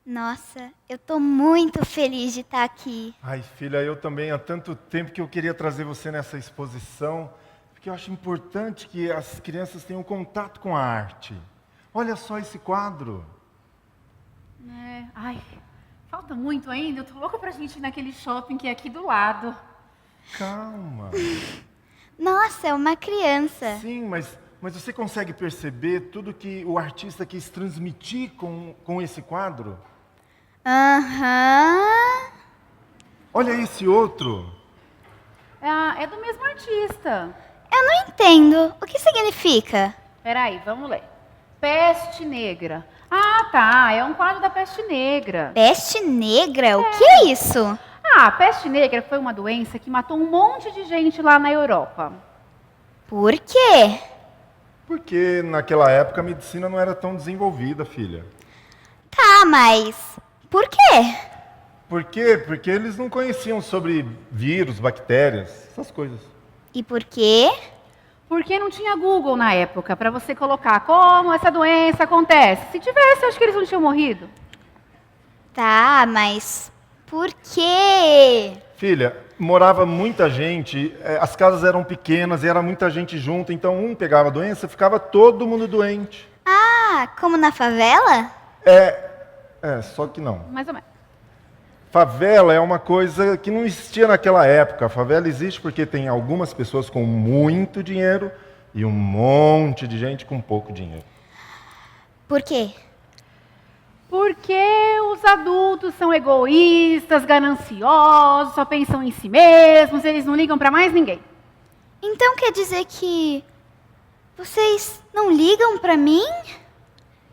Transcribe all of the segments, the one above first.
Nossa, eu tô muito feliz de estar aqui. Ai, filha, eu também há tanto tempo que eu queria trazer você nessa exposição, porque eu acho importante que as crianças tenham contato com a arte. Olha só esse quadro. Ai, falta muito ainda. Eu tô louca pra gente ir naquele shopping que é aqui do lado. Calma. Nossa, é uma criança. Sim, mas você consegue perceber tudo que o artista quis transmitir com esse quadro? Aham. Olha esse outro. É do mesmo artista. Eu não entendo. O que significa? Peraí, vamos ler. Peste Negra. Ah, tá. É um quadro da Peste Negra. Peste negra? O que é isso? A Peste Negra foi uma doença que matou um monte de gente lá na Europa. Por quê? Porque naquela época a medicina não era tão desenvolvida, filha. Tá, mas por quê? Por quê? Porque eles não conheciam sobre vírus, bactérias, essas coisas. E por quê? Porque não tinha Google na época pra você colocar como essa doença acontece. Se tivesse, acho que eles não tinham morrido. Tá, mas por quê? Filha, morava muita gente, as casas eram pequenas e era muita gente junto, então um pegava a doença, ficava todo mundo doente. Ah, como na favela? Só que não. Mais ou menos. Favela é uma coisa que não existia naquela época. A favela existe porque tem algumas pessoas com muito dinheiro e um monte de gente com pouco dinheiro. Por quê? Porque os adultos são egoístas, gananciosos, só pensam em si mesmos, eles não ligam pra mais ninguém. Então quer dizer que vocês não ligam pra mim?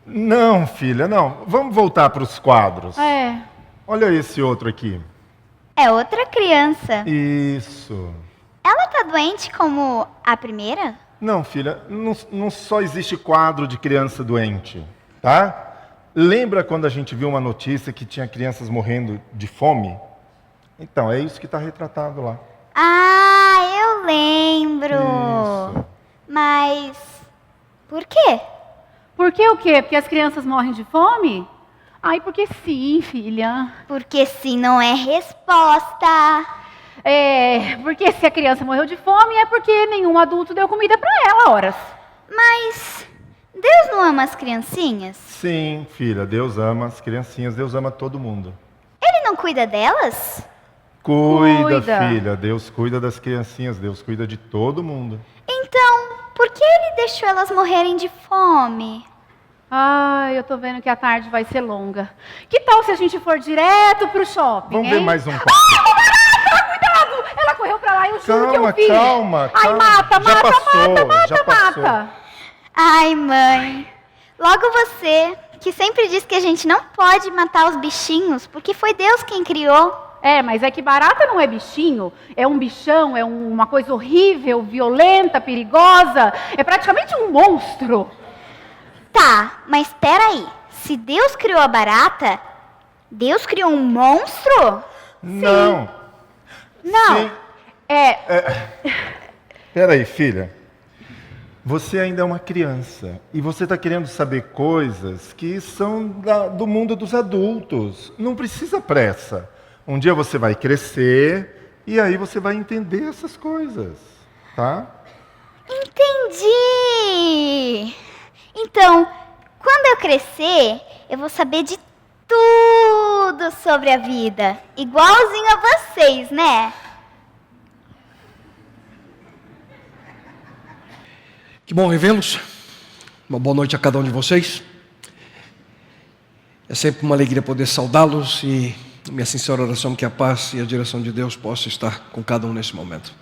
Não, filha, não. Vamos voltar para os quadros. É. Olha esse outro aqui. É outra criança. Isso. Ela tá doente como a primeira? Não, filha, não só existe quadro de criança doente, tá? Lembra quando a gente viu uma notícia que tinha crianças morrendo de fome? Então, é isso que está retratado lá. Ah, eu lembro. Isso. Mas por quê? Por que o quê? Porque as crianças morrem de fome? Ai, porque sim, filha. Porque sim não é resposta. Porque se a criança morreu de fome é porque nenhum adulto deu comida pra ela, horas. Mas Deus não ama as criancinhas? Sim, filha, Deus ama as criancinhas, Deus ama todo mundo. Ele não cuida delas? Cuida, Cuida. filha, Deus cuida das criancinhas, Deus cuida de todo mundo. Então, por que ele deixou elas morrerem de fome? Ai, eu tô vendo que a tarde vai ser longa. Que tal se a gente for direto pro shopping, Vamos hein? ver mais um quadro. Cuidado! Ela correu pra lá, eu juro que eu Calma, vi. calma, Ai, calma. mata, Já mata, passou, mata, já passou. mata. Ai, mãe. Logo você, que sempre diz que a gente não pode matar os bichinhos, porque foi Deus quem criou. Mas é que barata não é bichinho, é um bichão, é uma coisa horrível, violenta, perigosa, é praticamente um monstro. Tá, mas peraí. Se Deus criou a barata, Deus criou um monstro? Não. Não. Sim. Peraí, filha. Você ainda é uma criança e você está querendo saber coisas que são do mundo dos adultos. Não precisa pressa. Um dia você vai crescer e aí você vai entender essas coisas, tá? Entendi. Então, quando eu crescer, eu vou saber de tudo sobre a vida. Igualzinho a vocês, né? Que bom revê-los. Uma boa noite a cada um de vocês. É sempre uma alegria poder saudá-los e minha sincera oração que a paz e a direção de Deus possa estar com cada um nesse momento.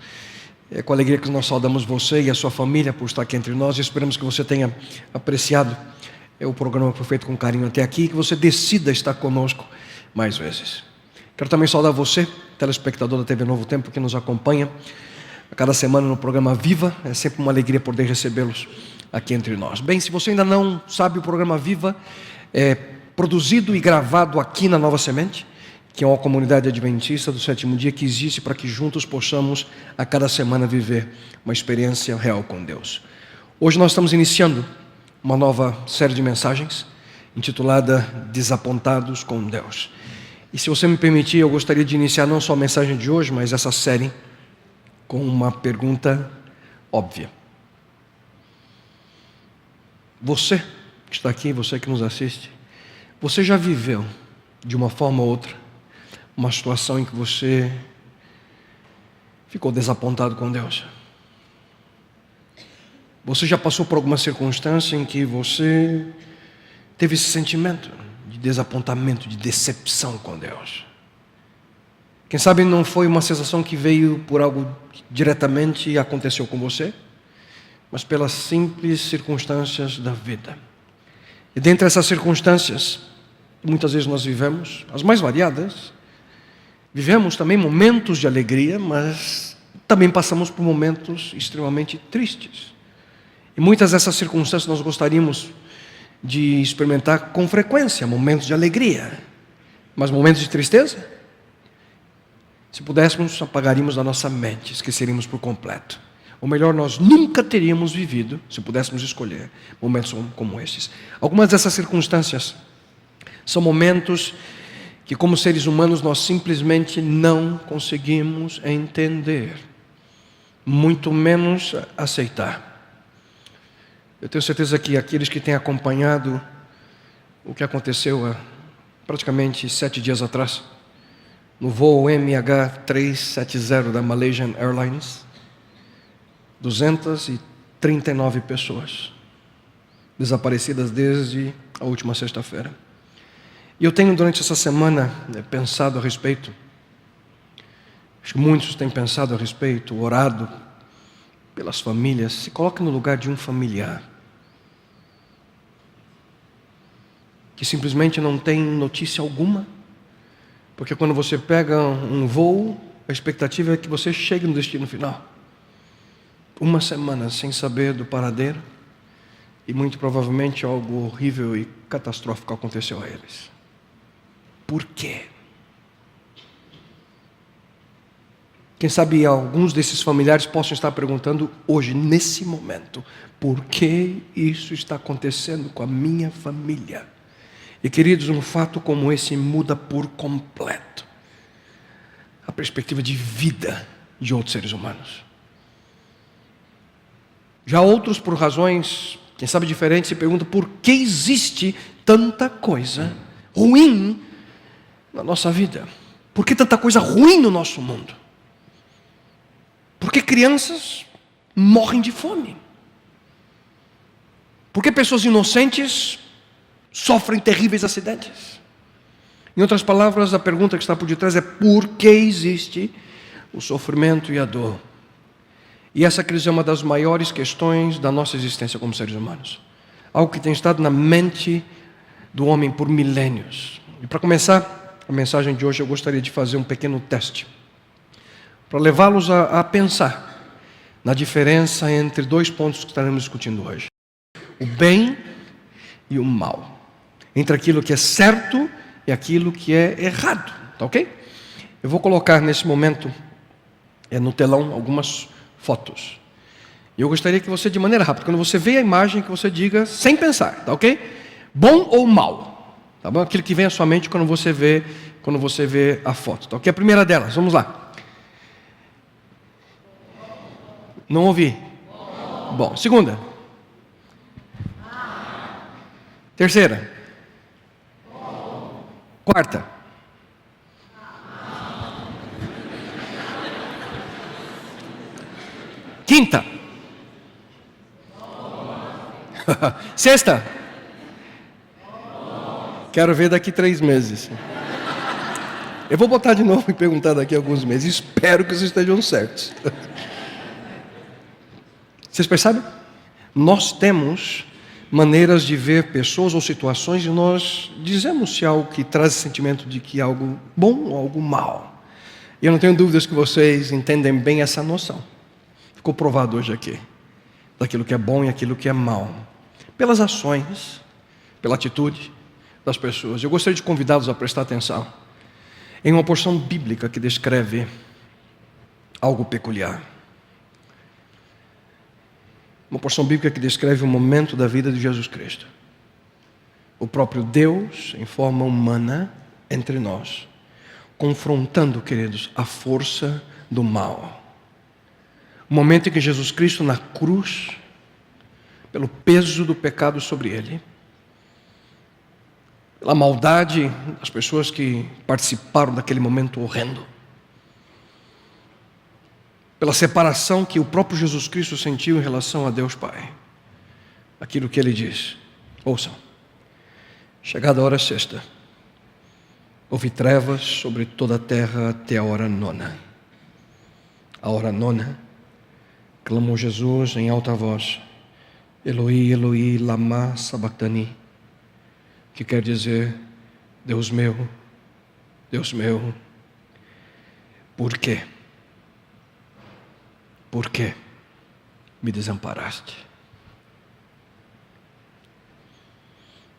É com alegria que nós saudamos você e a sua família por estar aqui entre nós e esperamos que você tenha apreciado o programa que foi feito com carinho até aqui e que você decida estar conosco mais vezes. Quero também saudar você, telespectador da TV Novo Tempo, que nos acompanha a cada semana no programa Viva. É sempre uma alegria poder recebê-los aqui entre nós. Bem, se você ainda não sabe, o programa Viva é produzido e gravado aqui na Nova Semente, que é uma comunidade adventista do sétimo dia que existe para que juntos possamos a cada semana viver uma experiência real com Deus. Hoje nós estamos iniciando uma nova série de mensagens intitulada Desapontados com Deus. E se você me permitir, eu gostaria de iniciar não só a mensagem de hoje, mas essa série com uma pergunta óbvia. Você que está aqui, você que nos assiste, você já viveu, de uma forma ou outra, uma situação em que você ficou desapontado com Deus? Você já passou por alguma circunstância em que você teve esse sentimento de desapontamento, de decepção com Deus? Quem sabe não foi uma sensação que veio por algo que diretamente aconteceu com você, mas pelas simples circunstâncias da vida. E dentre essas circunstâncias, muitas vezes nós vivemos, as mais variadas, vivemos também momentos de alegria, mas também passamos por momentos extremamente tristes. E muitas dessas circunstâncias nós gostaríamos de experimentar com frequência, momentos de alegria, mas momentos de tristeza, se pudéssemos, apagaríamos da nossa mente, esqueceríamos por completo. Ou melhor, nós nunca teríamos vivido, se pudéssemos escolher, momentos como esses. Algumas dessas circunstâncias são momentos que, como seres humanos, nós simplesmente não conseguimos entender, muito menos aceitar. Eu tenho certeza que aqueles que têm acompanhado o que aconteceu há praticamente 7 dias atrás, no voo MH370 da Malaysian Airlines, 239 pessoas desaparecidas desde a última sexta-feira. E eu tenho durante essa semana pensado a respeito, acho que muitos têm pensado a respeito, orado pelas famílias. Se coloque no lugar de um familiar que simplesmente não tem notícia alguma, porque quando você pega um voo, a expectativa é que você chegue no destino final. Uma semana sem saber do paradeiro, e muito provavelmente algo horrível e catastrófico aconteceu a eles. Por quê? Quem sabe alguns desses familiares possam estar perguntando hoje, nesse momento, por que isso está acontecendo com a minha família? E queridos, um fato como esse muda por completo a perspectiva de vida de outros seres humanos. Já outros, por razões, quem sabe diferentes, se perguntam por que existe tanta coisa ruim na nossa vida? Por que tanta coisa ruim no nosso mundo? Por que crianças morrem de fome? Por que pessoas inocentes sofrem terríveis acidentes? Em outras palavras, a pergunta que está por detrás é: por que existe o sofrimento e a dor? E essa crise é uma das maiores questões da nossa existência como seres humanos. Algo que tem estado na mente do homem por milênios. E para começar a mensagem de hoje, eu gostaria de fazer um pequeno teste, para levá-los a pensar na diferença entre 2 pontos que estaremos discutindo hoje: o bem e o mal. Entre aquilo que é certo e aquilo que é errado. Tá ok? Eu vou colocar nesse momento no telão algumas fotos. E eu gostaria que você, de maneira rápida, quando você vê a imagem, que você diga sem pensar, tá ok? Bom ou mal? Tá bom? Aquilo que vem à sua mente quando você vê a foto. Tá ok? A primeira delas, vamos lá. Não ouvi. Bom. Segunda. Terceira. Quarta. Quinta. Sexta. Quero ver daqui 3 meses. Eu vou botar de novo e perguntar daqui a alguns meses. Espero que vocês estejam certos. Vocês percebem? Nós temos maneiras de ver pessoas ou situações e nós dizemos se algo que traz esse sentimento de que é algo bom ou algo mal. E eu não tenho dúvidas que vocês entendem bem essa noção. Ficou provado hoje aqui, daquilo que é bom e aquilo que é mal, pelas ações, pela atitude das pessoas. Eu gostaria de convidá-los a prestar atenção em uma porção bíblica que descreve algo peculiar. Uma porção bíblica que descreve o momento da vida de Jesus Cristo. o próprio Deus em forma humana entre nós, confrontando, queridos, a força do mal. O momento em que Jesus Cristo na cruz, pelo peso do pecado sobre ele, pela maldade das pessoas que participaram daquele momento horrendo, pela separação que o próprio Jesus Cristo sentiu em relação a Deus Pai, aquilo que ele diz: ouçam, chegada a hora sexta, houve trevas sobre toda a terra até a hora nona. A hora nona, clamou Jesus em alta voz: Eloi, Eloi, lama sabachthani, que quer dizer: Deus meu, por quê? Por que me desamparaste?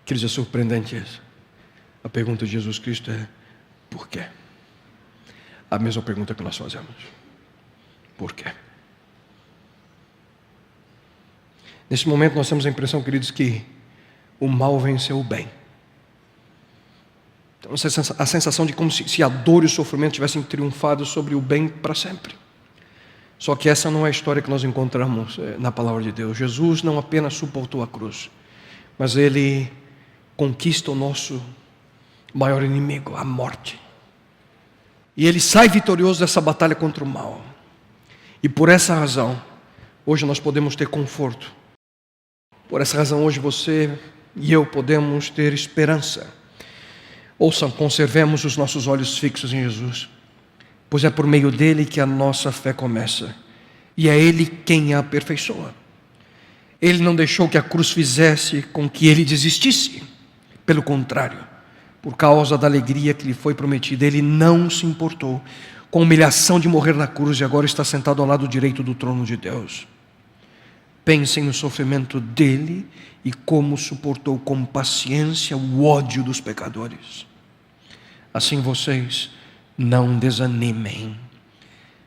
Queridos, é surpreendente isso. A pergunta de Jesus Cristo é: por quê? A mesma pergunta que nós fazemos: por quê? Nesse momento nós temos a impressão, queridos, que o mal venceu o bem. Então, a sensação de como se a dor e o sofrimento tivessem triunfado sobre o bem para sempre. Só que essa não é a história que nós encontramos na palavra de Deus. Jesus não apenas suportou a cruz, mas ele conquista o nosso maior inimigo, a morte. E ele sai vitorioso dessa batalha contra o mal. E por essa razão, hoje nós podemos ter conforto. Por essa razão, hoje você e eu podemos ter esperança. Ouçam, conservemos os nossos olhos fixos em Jesus, pois é por meio dele que a nossa fé começa, e é ele quem a aperfeiçoa. Ele não deixou que a cruz fizesse com que ele desistisse. Pelo contrário, por causa da alegria que lhe foi prometida, ele não se importou com a humilhação de morrer na cruz e agora está sentado ao lado direito do trono de Deus. Pensem no sofrimento dele e como suportou com paciência o ódio dos pecadores. Assim vocês não desanimem,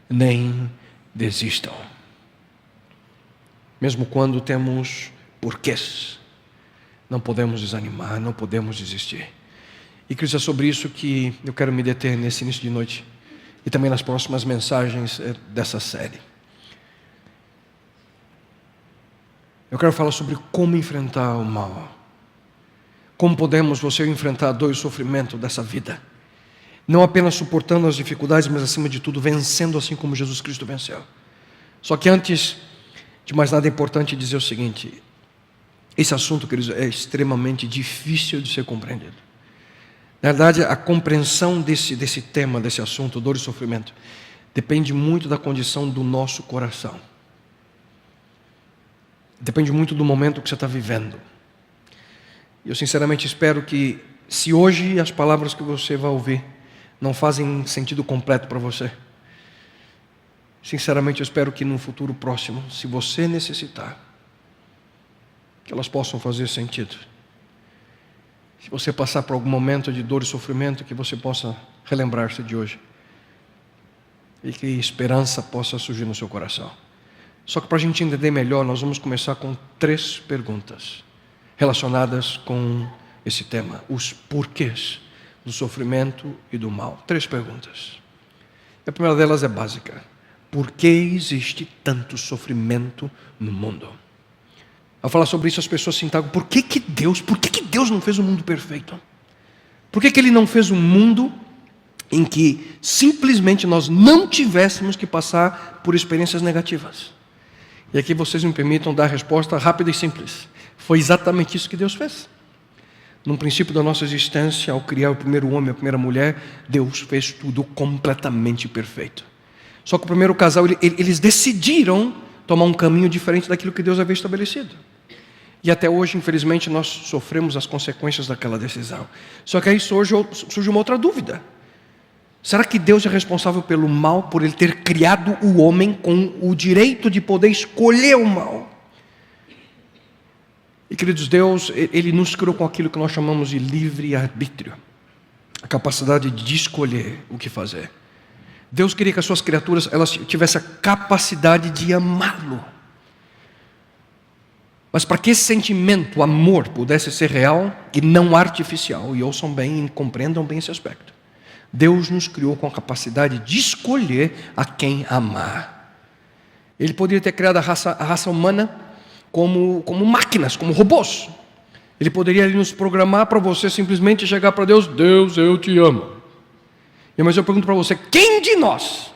nem desistam. Mesmo quando temos porquês, não podemos desanimar, não podemos desistir. E queridos, é sobre isso que eu quero me deter nesse início de noite e também nas próximas mensagens dessa série. Eu quero falar sobre como enfrentar o mal. Como podemos você enfrentar a dor e o sofrimento dessa vida. Não apenas suportando as dificuldades, mas acima de tudo vencendo assim como Jesus Cristo venceu. Só que antes de mais nada é importante dizer o seguinte: esse assunto, queridos, é extremamente difícil de ser compreendido. Na verdade, a compreensão desse tema, desse assunto, dor e sofrimento, depende muito da condição do nosso coração. Depende muito do momento que você está vivendo. Eu sinceramente espero que, se hoje as palavras que você vai ouvir não fazem sentido completo para você, sinceramente eu espero que no futuro próximo, se você necessitar, que elas possam fazer sentido. Se você passar por algum momento de dor e sofrimento, que você possa relembrar-se de hoje e que esperança possa surgir no seu coração. Só que para a gente entender melhor, nós vamos começar com 3 perguntas relacionadas com esse tema: os porquês do sofrimento e do mal. 3 perguntas. A primeira delas é básica: por que existe tanto sofrimento no mundo? Ao falar sobre isso, as pessoas se indagam: por que Deus não fez um mundo perfeito? Por que Ele não fez um mundo em que simplesmente nós não tivéssemos que passar por experiências negativas? E aqui vocês me permitam dar a resposta rápida e simples. Foi exatamente isso que Deus fez. No princípio da nossa existência, ao criar o primeiro homem e a primeira mulher, Deus fez tudo completamente perfeito. Só que o primeiro casal, eles decidiram tomar um caminho diferente daquilo que Deus havia estabelecido. E até hoje, infelizmente, nós sofremos as consequências daquela decisão. Só que aí surge uma outra dúvida. Será que Deus é responsável pelo mal, por Ele ter criado o homem com o direito de poder escolher o mal? E queridos, Deus, Ele nos criou com aquilo que nós chamamos de livre-arbítrio. A capacidade de escolher o que fazer. Deus queria que as suas criaturas elas tivessem a capacidade de amá-lo. Mas para que esse sentimento, o amor, pudesse ser real e não artificial, e ouçam bem e compreendam bem esse aspecto, Deus nos criou com a capacidade de escolher a quem amar. Ele poderia ter criado a raça humana como máquinas, como robôs. Ele poderia nos programar para você simplesmente chegar para Deus: Deus, eu te amo. Mas eu pergunto para você: quem de nós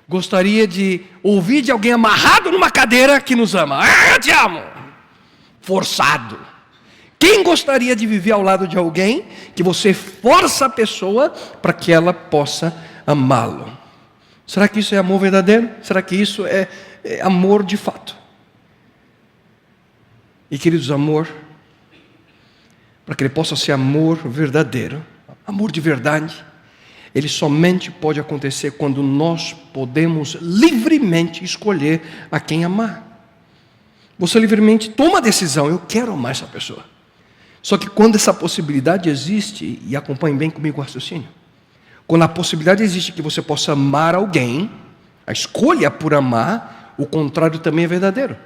gostaria de ouvir de alguém amarrado numa cadeira que nos ama? Eu te amo! Forçado. Quem gostaria de viver ao lado de alguém que você força a pessoa para que ela possa amá-lo? Será que isso é amor verdadeiro? Será que isso é amor de fato? E queridos, amor, para que ele possa ser amor verdadeiro, amor de verdade, ele somente pode acontecer quando nós podemos livremente escolher a quem amar. Você livremente toma a decisão: eu quero amar essa pessoa. Só que quando essa possibilidade existe, e acompanhe bem comigo o raciocínio, quando a possibilidade existe que você possa amar alguém, a escolha por amar, o contrário também é verdadeiro.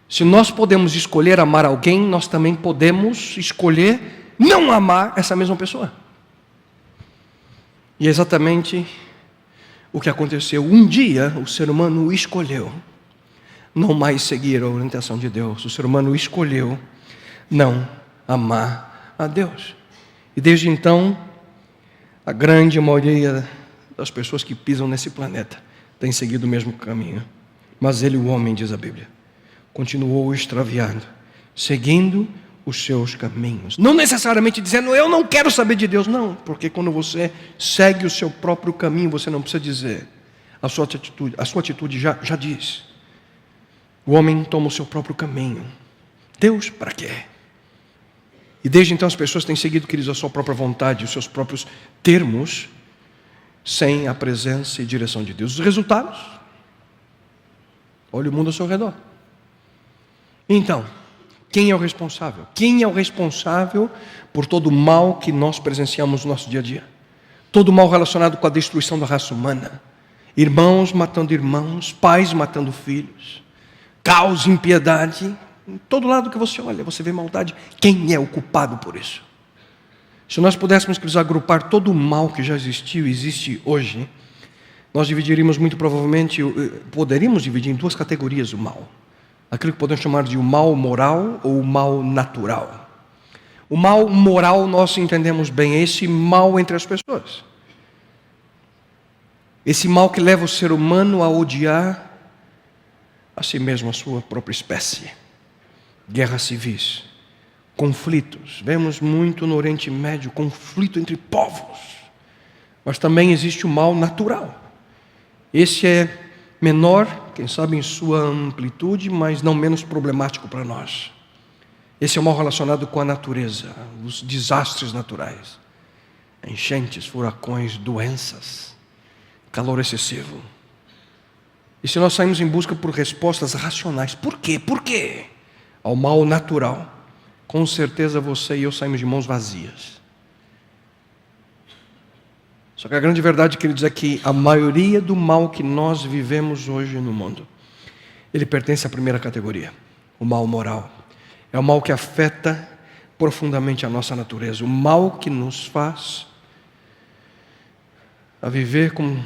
Se nós podemos escolher amar alguém, nós também podemos escolher não amar essa mesma pessoa. E é exatamente o que aconteceu. Um dia o ser humano escolheu não mais seguir a orientação de Deus. O ser humano escolheu não amar a Deus. E desde então, a grande maioria das pessoas que pisam nesse planeta tem seguido o mesmo caminho. Mas ele, o homem, diz a Bíblia, continuou extraviado, seguindo os seus caminhos. Não necessariamente dizendo: eu não quero saber de Deus. Não, porque quando você segue o seu próprio caminho, você não precisa dizer. A sua atitude já diz. O homem toma o seu próprio caminho. Deus, para quê? E desde então as pessoas têm seguido, queridos, a sua própria vontade, os seus próprios termos, sem a presença e direção de Deus. Os resultados? Olha o mundo ao seu redor. Então, quem é o responsável? Quem é o responsável por todo o mal que nós presenciamos no nosso dia a dia? Todo o mal relacionado com a destruição da raça humana. Irmãos matando irmãos, pais matando filhos, caos, impiedade. Em todo lado que você olha, você vê maldade. Quem é o culpado por isso? Se nós pudéssemos agrupar todo o mal que já existiu e existe hoje, nós dividiríamos muito provavelmente, poderíamos dividir em duas categorias o mal. Aquilo que podemos chamar de o mal moral ou o mal natural. O mal moral nós entendemos bem, é esse mal entre as pessoas. Esse mal que leva o ser humano a odiar a si mesmo, a sua própria espécie. Guerras civis, conflitos. Vemos muito no Oriente Médio, conflito entre povos. Mas também existe o mal natural. Esse é menor, quem sabe em sua amplitude, mas não menos problemático para nós. Esse é o mal relacionado com a natureza, os desastres naturais. Enchentes, furacões, doenças, calor excessivo. E se nós saímos em busca por respostas racionais, por quê? Por quê? Ao mal natural, com certeza você e eu saímos de mãos vazias. Só que a grande verdade, queridos, é que a maioria do mal que nós vivemos hoje no mundo, ele pertence à primeira categoria, o mal moral. É o mal que afeta profundamente a nossa natureza, o mal que nos faz a viver como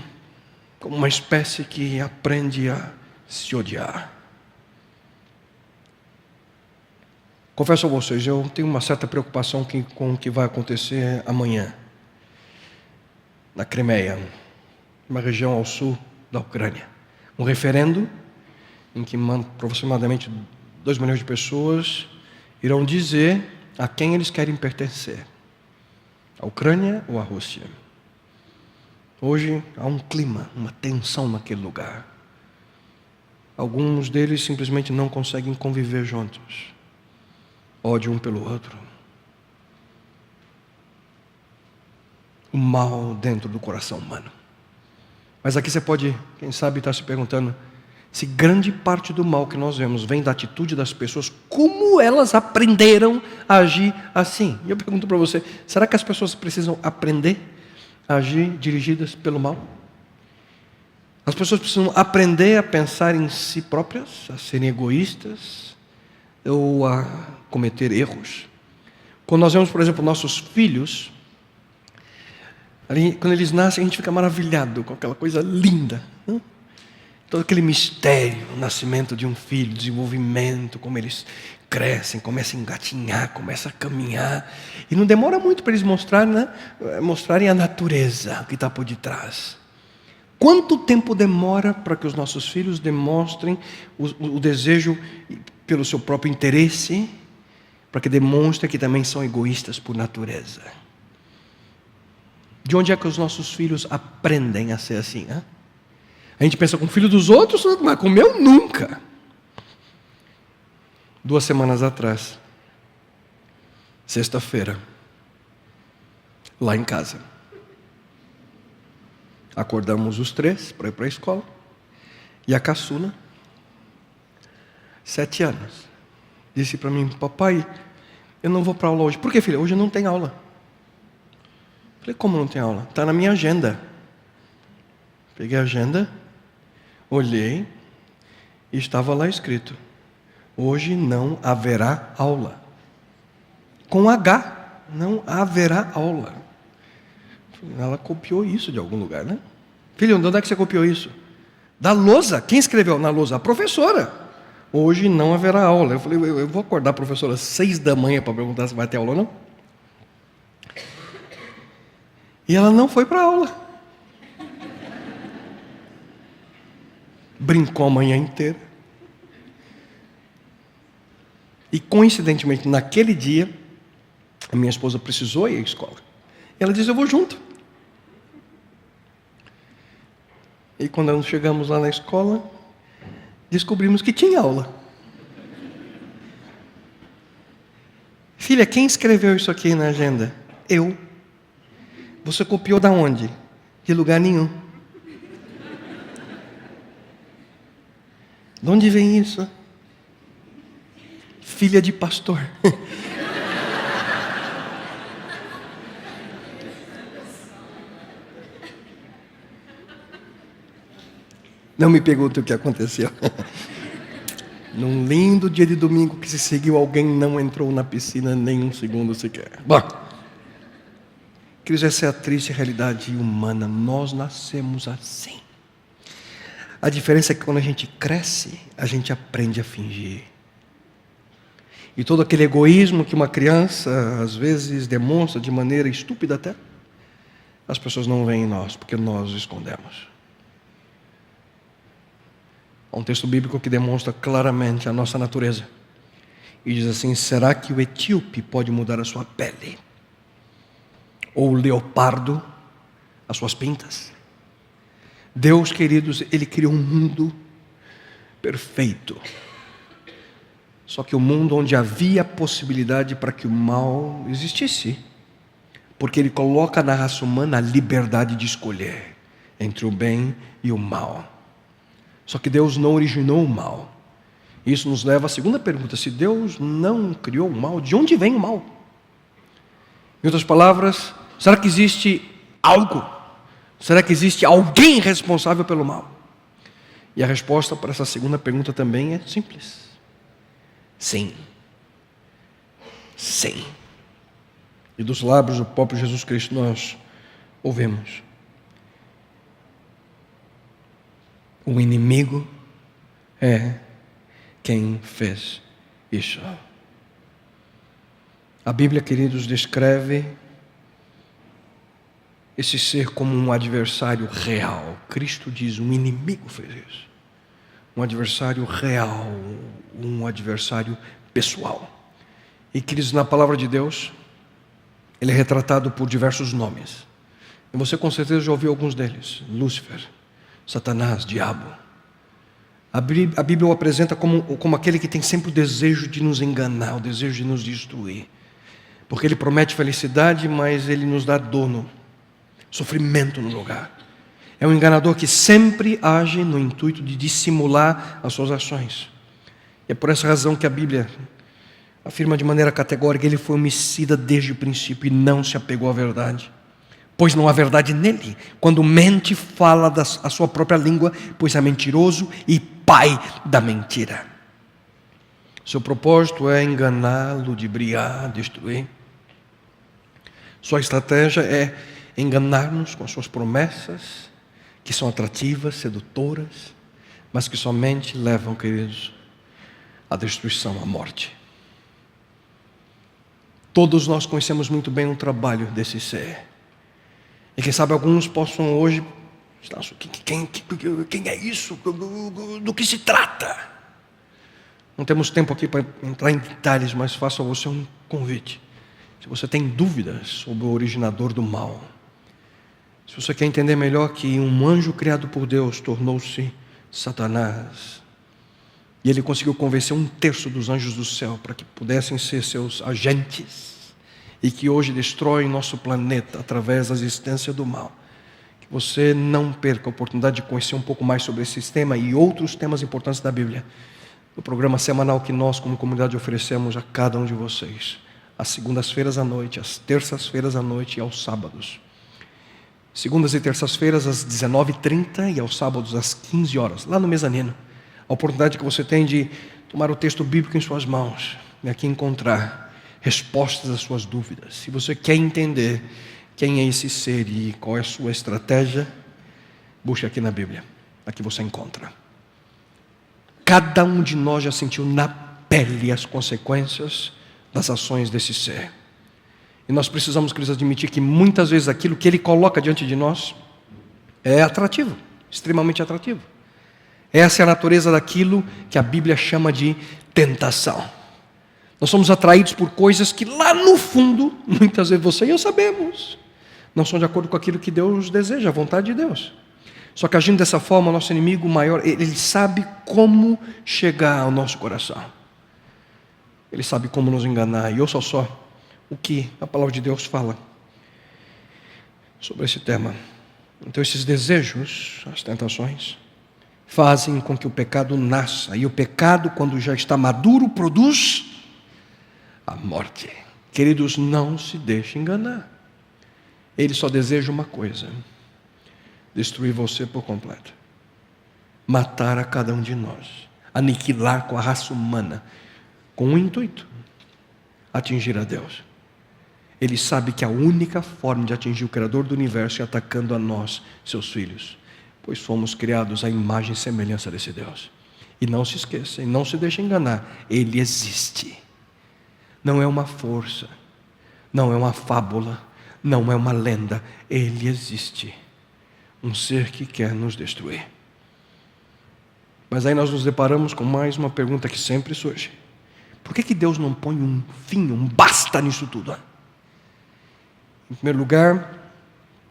uma espécie que aprende a se odiar. Confesso a vocês, eu tenho uma certa preocupação com o que vai acontecer amanhã, na Crimeia, uma região ao sul da Ucrânia. Um referendo em que aproximadamente 2 milhões de pessoas irão dizer a quem eles querem pertencer, a Ucrânia ou a Rússia. Hoje há um clima, uma tensão naquele lugar. Alguns deles simplesmente não conseguem conviver juntos. Ódio um pelo outro. O mal dentro do coração humano. Mas aqui você pode, quem sabe, estar se perguntando se grande parte do mal que nós vemos vem da atitude das pessoas, como elas aprenderam a agir assim. E eu pergunto para você, será que as pessoas precisam aprender a agir dirigidas pelo mal? As pessoas precisam aprender a pensar em si próprias, a serem egoístas, ou a cometer erros. Quando nós vemos, por exemplo, nossos filhos, quando eles nascem, a gente fica maravilhado com aquela coisa linda, né? Todo aquele mistério, o nascimento de um filho, o desenvolvimento, como eles crescem, começam a engatinhar, começam a caminhar. E não demora muito para eles mostrarem a natureza que está por detrás. Quanto tempo demora para que os nossos filhos demonstrem o desejo pelo seu próprio interesse, para que demonstrem que também são egoístas por natureza? De onde é que os nossos filhos aprendem a ser assim? Hein? A gente pensa com o filho dos outros, mas com o meu nunca. 2 semanas atrás, sexta-feira, lá em casa, acordamos os 3 para ir para a escola, e a caçula, 7 anos, disse para mim: papai, eu não vou para aula hoje. Por que, filha? Hoje não tem aula. Falei: como não tem aula? Está na minha agenda. Peguei a agenda, olhei, e estava lá escrito: hoje não haverá aula. Com H, não haverá aula. Ela copiou isso de algum lugar, né? Filho, de onde é que você copiou isso? Da lousa. Quem escreveu na lousa? A professora. Hoje não haverá aula. Eu falei: eu vou acordar a professora às 6 da manhã para perguntar se vai ter aula ou não. E ela não foi para a aula. Brincou a manhã inteira. E coincidentemente, naquele dia, a minha esposa precisou ir à escola. E ela disse: eu vou junto. E quando nós chegamos lá na escola, descobrimos que tinha aula. Filha, quem escreveu isso aqui na agenda? Eu. Você copiou da onde? De lugar nenhum. De onde vem isso? Filha de pastor. Não me pergunte o que aconteceu. Num lindo dia de domingo que se seguiu, alguém não entrou na piscina nem um segundo sequer. Bom, queridos, essa é a triste realidade humana. Nós nascemos assim. A diferença é que quando a gente cresce, a gente aprende a fingir. E todo aquele egoísmo que uma criança às vezes demonstra de maneira estúpida até, as pessoas não veem em nós, porque nós escondemos. Há um texto bíblico que demonstra claramente a nossa natureza. E diz assim: será que o etíope pode mudar a sua pele? Ou o leopardo as suas pintas? Deus, queridos, Ele criou um mundo perfeito. Só que um mundo onde havia possibilidade para que o mal existisse. Porque Ele coloca na raça humana a liberdade de escolher entre o bem e o mal. Só que Deus não originou o mal. Isso nos leva à segunda pergunta: se Deus não criou o mal, de onde vem o mal? Em outras palavras, será que existe algo? Será que existe alguém responsável pelo mal? E a resposta para essa segunda pergunta também é simples: sim. Sim. E dos lábios do próprio Jesus Cristo nós ouvimos: o inimigo é quem fez isso. A Bíblia, queridos, descreve esse ser como um adversário real. Cristo diz: um inimigo fez isso. Um adversário real, um adversário pessoal. E, queridos, na palavra de Deus, ele é retratado por diversos nomes. E você com certeza já ouviu alguns deles: Lúcifer, Satanás, diabo. A Bíblia o apresenta como aquele que tem sempre o desejo de nos enganar, o desejo de nos destruir. Porque ele promete felicidade, mas ele nos dá dor, sofrimento no lugar. É um enganador que sempre age no intuito de dissimular as suas ações. E é por essa razão que a Bíblia afirma de maneira categórica: ele foi homicida desde o princípio e não se apegou à verdade. Pois não há verdade nele. Quando mente, fala a sua própria língua, pois é mentiroso e pai da mentira. Seu propósito é enganar, ludibriar, destruir. Sua estratégia é enganar-nos com suas promessas, que são atrativas, sedutoras, mas que somente levam, queridos, à destruição, à morte. Todos nós conhecemos muito bem o trabalho desse ser. E quem sabe alguns possam hoje... Quem é isso? Do que se trata? Não temos tempo aqui para entrar em detalhes, mas faço a você um convite. Se você tem dúvidas sobre o originador do mal, se você quer entender melhor que um anjo criado por Deus tornou-se Satanás, e ele conseguiu convencer 1/3 dos anjos do céu para que pudessem ser seus agentes, e que hoje destrói nosso planeta através da existência do mal, que você não perca a oportunidade de conhecer um pouco mais sobre esse tema e outros temas importantes da Bíblia, no programa semanal que nós, como comunidade, oferecemos a cada um de vocês, às segundas-feiras à noite, às terças-feiras à noite e aos sábados. Segundas e terças-feiras às 19h30 e aos sábados às 15 horas, lá no mezanino. A oportunidade que você tem de tomar o texto bíblico em suas mãos e aqui encontrar respostas às suas dúvidas. Se você quer entender quem é esse ser e qual é a sua estratégia, busque aqui na Bíblia. Aqui você encontra. Cada um de nós já sentiu na pele as consequências das ações desse ser. E nós precisamos, queridos, admitir que muitas vezes aquilo que ele coloca diante de nós é atrativo, extremamente atrativo. Essa é a natureza daquilo que a Bíblia chama de tentação. Nós somos atraídos por coisas que lá no fundo, muitas vezes você e eu sabemos, não são de acordo com aquilo que Deus deseja, a vontade de Deus. Só que agindo dessa forma, o nosso inimigo maior, ele sabe como chegar ao nosso coração. Ele sabe como nos enganar. E ouça só o que a palavra de Deus fala sobre esse tema. Então esses desejos, as tentações, fazem com que o pecado nasça. E o pecado, quando já está maduro, produz a morte. Queridos, não se deixe enganar. Ele só deseja uma coisa: destruir você por completo. Matar a cada um de nós. Aniquilar com a raça humana. Com um intuito: atingir a Deus. Ele sabe que a única forma de atingir o Criador do Universo é atacando a nós, seus filhos. Pois fomos criados à imagem e semelhança desse Deus. E não se esqueça, e não se deixe enganar. Ele existe. Não é uma força. Não é uma fábula. Não é uma lenda. Ele existe. Um ser que quer nos destruir. Mas aí nós nos deparamos com mais uma pergunta que sempre surge. Por que Deus não põe um fim, um basta nisso tudo? Em primeiro lugar,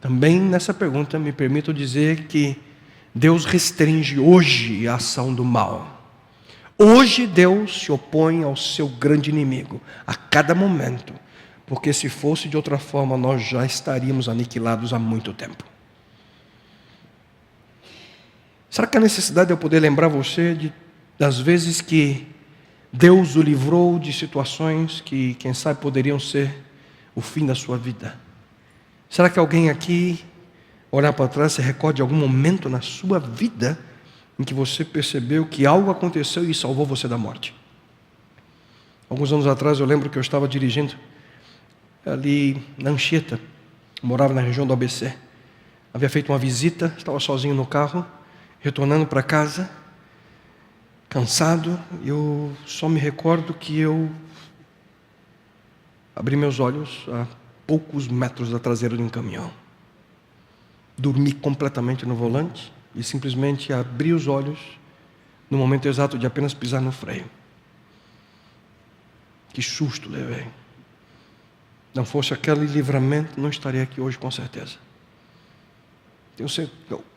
também nessa pergunta me permito dizer que Deus restringe hoje a ação do mal. Hoje Deus se opõe ao seu grande inimigo, a cada momento, porque se fosse de outra forma, nós já estaríamos aniquilados há muito tempo. Será que a necessidade de eu poder lembrar você das vezes que Deus o livrou de situações que, quem sabe, poderiam ser o fim da sua vida? Será que alguém aqui, olhar para trás, se recorde de algum momento na sua vida em que você percebeu que algo aconteceu e salvou você da morte? Alguns anos atrás eu lembro que eu estava dirigindo ali na Anchieta, morava na região do ABC. Havia feito uma visita, estava sozinho no carro, retornando para casa, cansado. Eu só me recordo que eu abri meus olhos a poucos metros da traseira de um caminhão. Dormi completamente no volante e simplesmente abri os olhos no momento exato de apenas pisar no freio. Que susto levei. Não fosse aquele livramento, não estaria aqui hoje com certeza. Tenho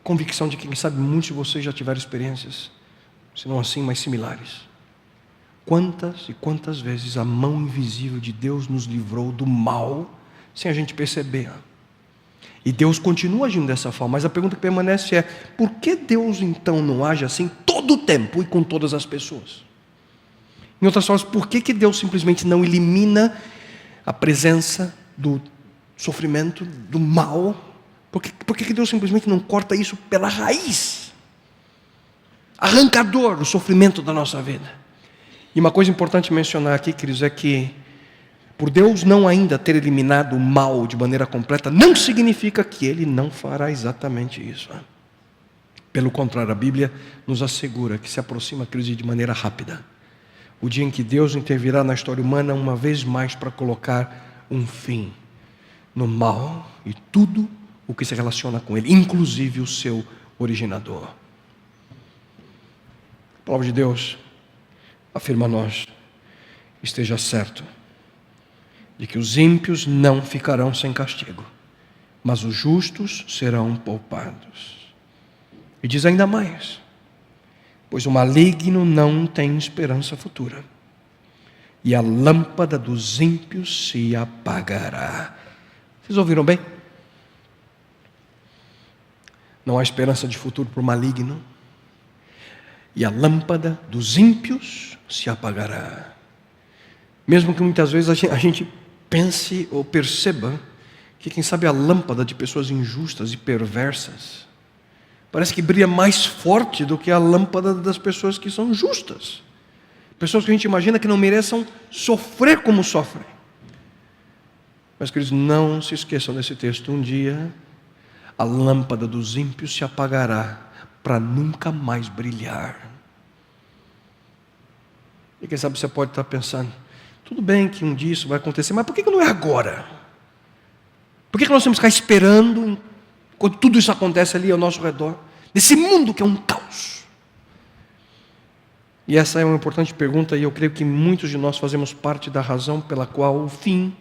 convicção de que, quem sabe, muitos de vocês já tiveram experiências, se não assim, mas similares. Quantas e quantas vezes a mão invisível de Deus nos livrou do mal sem a gente perceber. E Deus continua agindo dessa forma, mas a pergunta que permanece é: por que Deus então não age assim todo o tempo e com todas as pessoas? Em outras palavras, por que Deus simplesmente não elimina a presença do sofrimento, do mal? Por que Deus simplesmente não corta isso pela raiz? Arrancador do sofrimento da nossa vida. E uma coisa importante mencionar aqui, queridos, é que por Deus não ainda ter eliminado o mal de maneira completa, não significa que Ele não fará exatamente isso. Pelo contrário, a Bíblia nos assegura que se aproxima, queridos, de maneira rápida o dia em que Deus intervirá na história humana uma vez mais para colocar um fim no mal e tudo o que se relaciona com ele, inclusive o seu originador. A palavra de Deus afirma a nós: esteja certo de que os ímpios não ficarão sem castigo, mas os justos serão poupados. E diz ainda mais: pois o maligno não tem esperança futura, e a lâmpada dos ímpios se apagará. Vocês ouviram bem? Não há esperança de futuro para o maligno, e a lâmpada dos ímpios se apagará. Mesmo que muitas vezes a gente pense ou perceba que, quem sabe, a lâmpada de pessoas injustas e perversas parece que brilha mais forte do que a lâmpada das pessoas que são justas. Pessoas que a gente imagina que não mereçam sofrer como sofrem. Mas, queridos, não se esqueçam desse texto. Um dia a lâmpada dos ímpios se apagará para nunca mais brilhar. E quem sabe você pode estar pensando: tudo bem que um dia isso vai acontecer, mas por que não é agora? Por que nós temos que ficar esperando quando tudo isso acontece ali ao nosso redor, nesse mundo que é um caos? E essa é uma importante pergunta, e eu creio que muitos de nós fazemos parte da razão pela qual o fim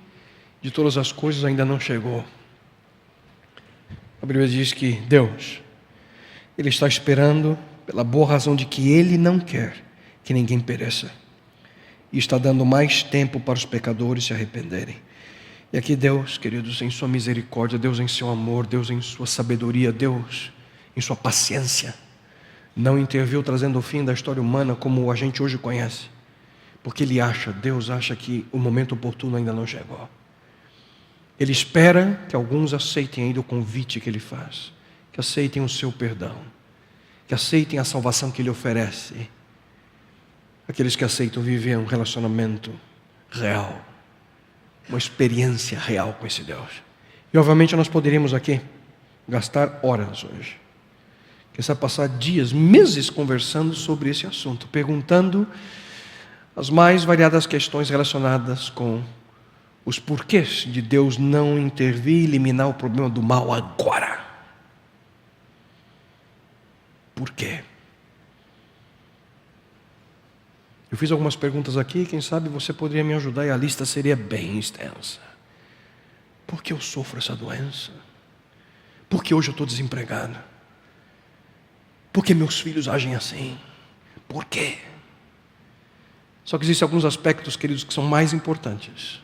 de todas as coisas ainda não chegou. A Bíblia diz que Deus, Ele está esperando pela boa razão de que Ele não quer que ninguém pereça, e está dando mais tempo para os pecadores se arrependerem. E aqui Deus, queridos, em sua misericórdia, Deus em seu amor, Deus em sua sabedoria, Deus em sua paciência, não interviu trazendo o fim da história humana como a gente hoje conhece, porque Deus acha que o momento oportuno ainda não chegou. Ele espera que alguns aceitem ainda o convite que Ele faz, que aceitem o seu perdão, que aceitem a salvação que Ele oferece. Aqueles que aceitam viver um relacionamento real, uma experiência real com esse Deus. E obviamente nós poderíamos aqui gastar horas hoje, quem sabe passar dias, meses conversando sobre esse assunto, perguntando as mais variadas questões relacionadas com os porquês de Deus não intervir e eliminar o problema do mal agora. Por quê? Eu fiz algumas perguntas aqui, quem sabe você poderia me ajudar e a lista seria bem extensa. Por que eu sofro essa doença? Por que hoje eu estou desempregado? Por que meus filhos agem assim? Por quê? Só que existem alguns aspectos, queridos, que são mais importantes.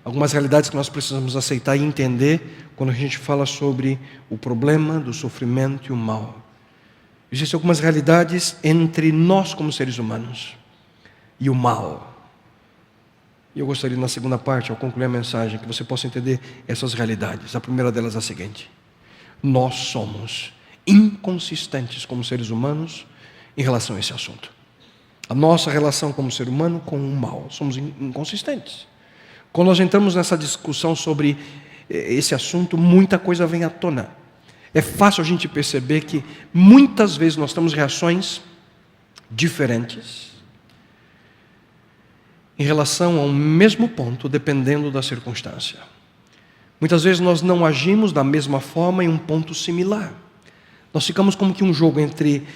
Algumas realidades que nós precisamos aceitar e entender quando a gente fala sobre o problema do sofrimento e o mal. Existem algumas realidades entre nós como seres humanos e o mal. E eu gostaria, na segunda parte, ao concluir a mensagem, que você possa entender essas realidades. A primeira delas é a seguinte: nós somos inconsistentes como seres humanos em relação a esse assunto. A nossa relação como ser humano com o mal, somos inconsistentes. Quando nós entramos nessa discussão sobre esse assunto, muita coisa vem à tona. É fácil a gente perceber que muitas vezes nós temos reações diferentes em relação ao mesmo ponto, dependendo da circunstância. Muitas vezes nós não agimos da mesma forma em um ponto similar. Nós ficamos como que um jogo entre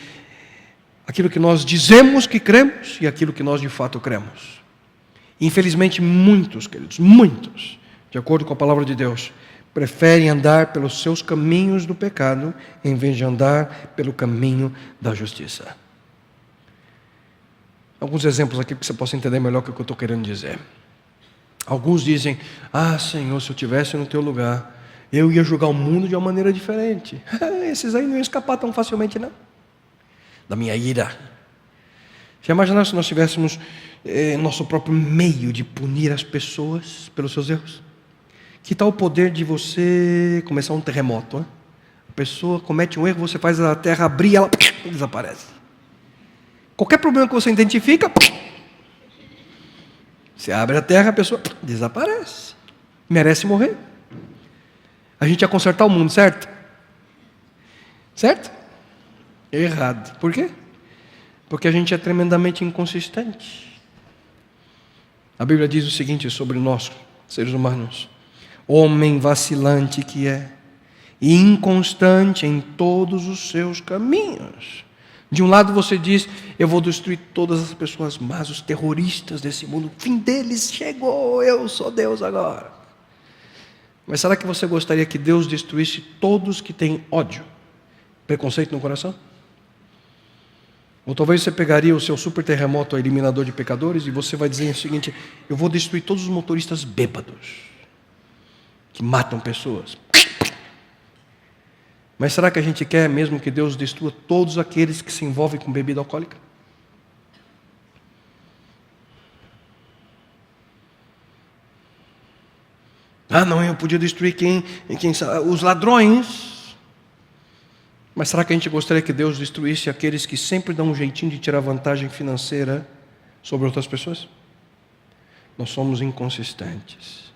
aquilo que nós dizemos que cremos e aquilo que nós de fato cremos. Infelizmente, muitos, queridos, muitos, de acordo com a palavra de Deus, preferem andar pelos seus caminhos do pecado em vez de andar pelo caminho da justiça. Alguns exemplos aqui para que você possa entender melhor o que eu estou querendo dizer. Alguns dizem: Senhor, se eu estivesse no teu lugar, eu ia julgar o mundo de uma maneira diferente. Esses aí não iam escapar tão facilmente, não, da minha ira. Já imaginaram se nós tivéssemos nosso próprio meio de punir as pessoas pelos seus erros? Que tal o poder de você começar um terremoto? Hein? A pessoa comete um erro, você faz a terra abrir e ela desaparece. Qualquer problema que você identifica, Você abre a terra, a pessoa desaparece. Merece morrer. A gente ia consertar o mundo, certo? Certo? Errado. Por quê? Porque a gente é tremendamente inconsistente. A Bíblia diz o seguinte sobre nós, seres humanos: homem vacilante que é, e inconstante em todos os seus caminhos. De um lado você diz: eu vou destruir todas as pessoas más, os terroristas desse mundo, o fim deles chegou, eu sou Deus agora. Mas será que você gostaria que Deus destruísse todos que têm ódio, preconceito no coração? Ou talvez você pegaria o seu super terremoto eliminador de pecadores e você vai dizer o seguinte: eu vou destruir todos os motoristas bêbados, que matam pessoas. Mas será que a gente quer mesmo que Deus destrua todos aqueles que se envolvem com bebida alcoólica? Ah, não, eu podia destruir os ladrões. Mas será que a gente gostaria que Deus destruísse aqueles que sempre dão um jeitinho de tirar vantagem financeira sobre outras pessoas? Nós somos inconsistentes.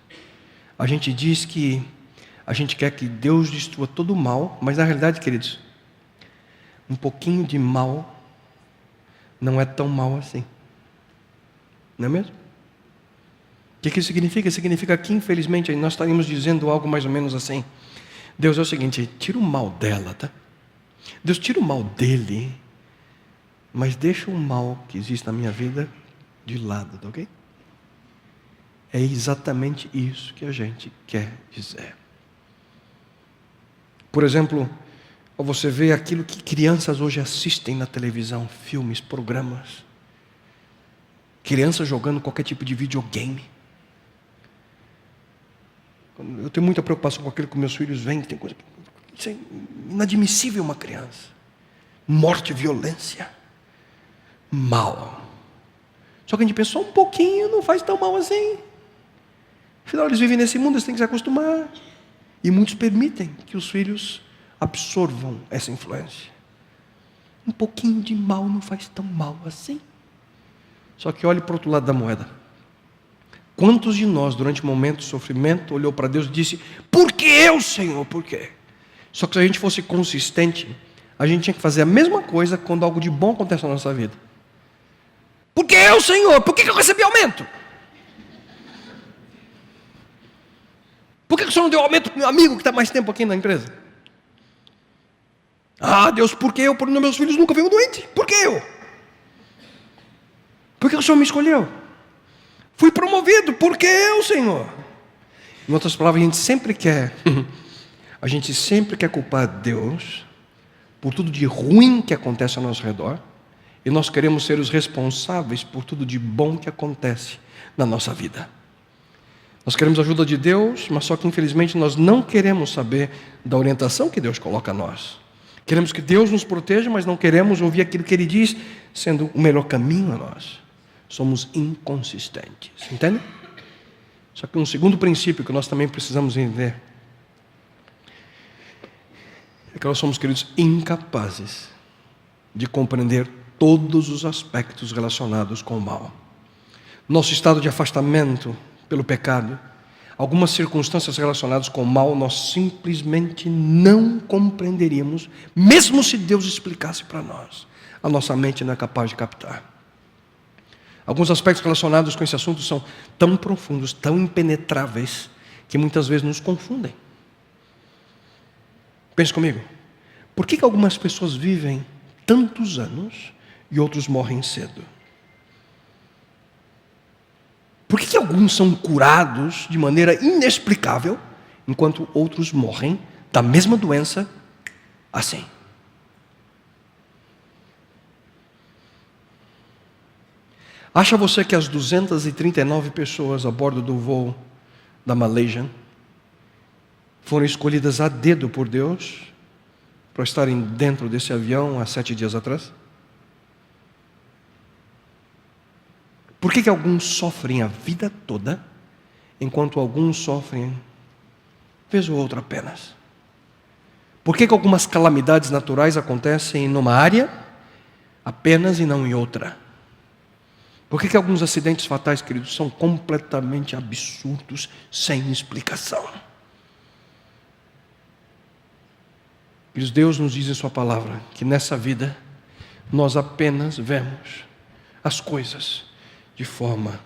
A gente diz que a gente quer que Deus destrua todo o mal, mas na realidade, queridos, um pouquinho de mal não é tão mal assim. Não é mesmo? O que isso significa? Significa que, infelizmente, nós estaríamos dizendo algo mais ou menos assim: Deus, é o seguinte, tira o mal dela, tá? Deus, tira o mal dele, mas deixa o mal que existe na minha vida de lado, tá ok? É exatamente isso que a gente quer dizer. Por exemplo, você vê aquilo que crianças hoje assistem na televisão, filmes, programas. Crianças jogando qualquer tipo de videogame. Eu tenho muita preocupação com aquilo que meus filhos veem, tem coisa que isso é inadmissível uma criança. Morte, violência, mal. Só que a gente pensa, só um pouquinho não faz tão mal assim. Afinal, eles vivem nesse mundo, eles têm que se acostumar. E muitos permitem que os filhos absorvam essa influência. Um pouquinho de mal não faz tão mal assim. Só que olhe para o outro lado da moeda. Quantos de nós, durante um momento de sofrimento, olhou para Deus e disse: por que eu, Senhor? Por quê? Só que se a gente fosse consistente, a gente tinha que fazer a mesma coisa quando algo de bom acontece na nossa vida. Por que eu, Senhor? Por que eu recebi aumento? Por que o Senhor não deu aumento para o meu amigo que está mais tempo aqui na empresa? Ah, Deus, por que eu? Porque meus filhos nunca viram doente. Por que eu? Por que o Senhor me escolheu? Fui promovido. Por que eu, Senhor? Em outras palavras, a gente sempre quer culpar Deus por tudo de ruim que acontece ao nosso redor, e nós queremos ser os responsáveis por tudo de bom que acontece na nossa vida. Nós queremos a ajuda de Deus, mas só que infelizmente nós não queremos saber da orientação que Deus coloca a nós. Queremos que Deus nos proteja, mas não queremos ouvir aquilo que Ele diz, sendo o melhor caminho a nós. Somos inconsistentes, entende? Só que um segundo princípio que nós também precisamos entender é que nós somos, queridos, incapazes de compreender todos os aspectos relacionados com o mal. Nosso estado de afastamento pelo pecado, algumas circunstâncias relacionadas com o mal, nós simplesmente não compreenderíamos, mesmo se Deus explicasse para nós. A nossa mente não é capaz de captar. Alguns aspectos relacionados com esse assunto são tão profundos, tão impenetráveis, que muitas vezes nos confundem. Pense comigo. Por que algumas pessoas vivem tantos anos e outros morrem cedo? Por que alguns são curados de maneira inexplicável, enquanto outros morrem da mesma doença assim? Acha você que as 239 pessoas a bordo do voo da Malaysian foram escolhidas a dedo por Deus para estarem dentro desse avião há 7 dias atrás? Por que alguns sofrem a vida toda, enquanto alguns sofrem vez ou outra apenas? Por que algumas calamidades naturais acontecem numa área apenas e não em outra? Por que alguns acidentes fatais, queridos, são completamente absurdos, sem explicação? Queridos, Deus nos diz em sua palavra que nessa vida nós apenas vemos as coisas de forma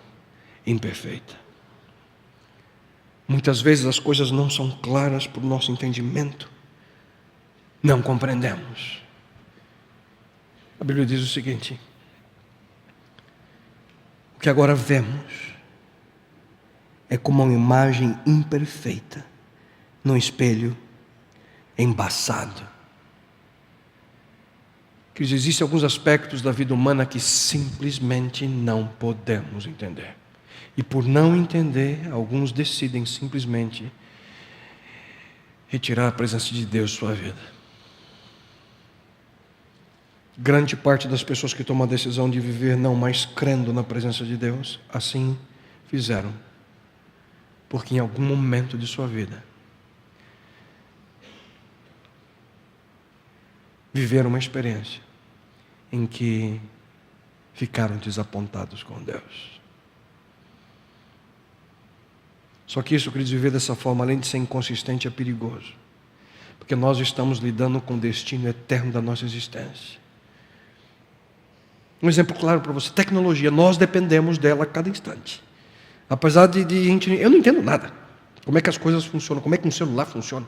imperfeita. Muitas vezes as coisas não são claras para o nosso entendimento. Não compreendemos. A Bíblia diz o seguinte: o que agora vemos é como uma imagem imperfeita num espelho embaçado. Existem alguns aspectos da vida humana que simplesmente não podemos entender. E por não entender, alguns decidem simplesmente retirar a presença de Deus de sua vida. Grande parte das pessoas que tomam a decisão de viver não mais crendo na presença de Deus, assim fizeram. Porque em algum momento de sua vida viveram uma experiência em que ficaram desapontados com Deus. Só que isso, queridos, viver dessa forma, além de ser inconsistente, é perigoso. Porque nós estamos lidando com o destino eterno da nossa existência. Um exemplo claro para você: tecnologia, nós dependemos dela a cada instante. Apesar de eu não entendo nada. Como é que as coisas funcionam, como é que um celular funciona.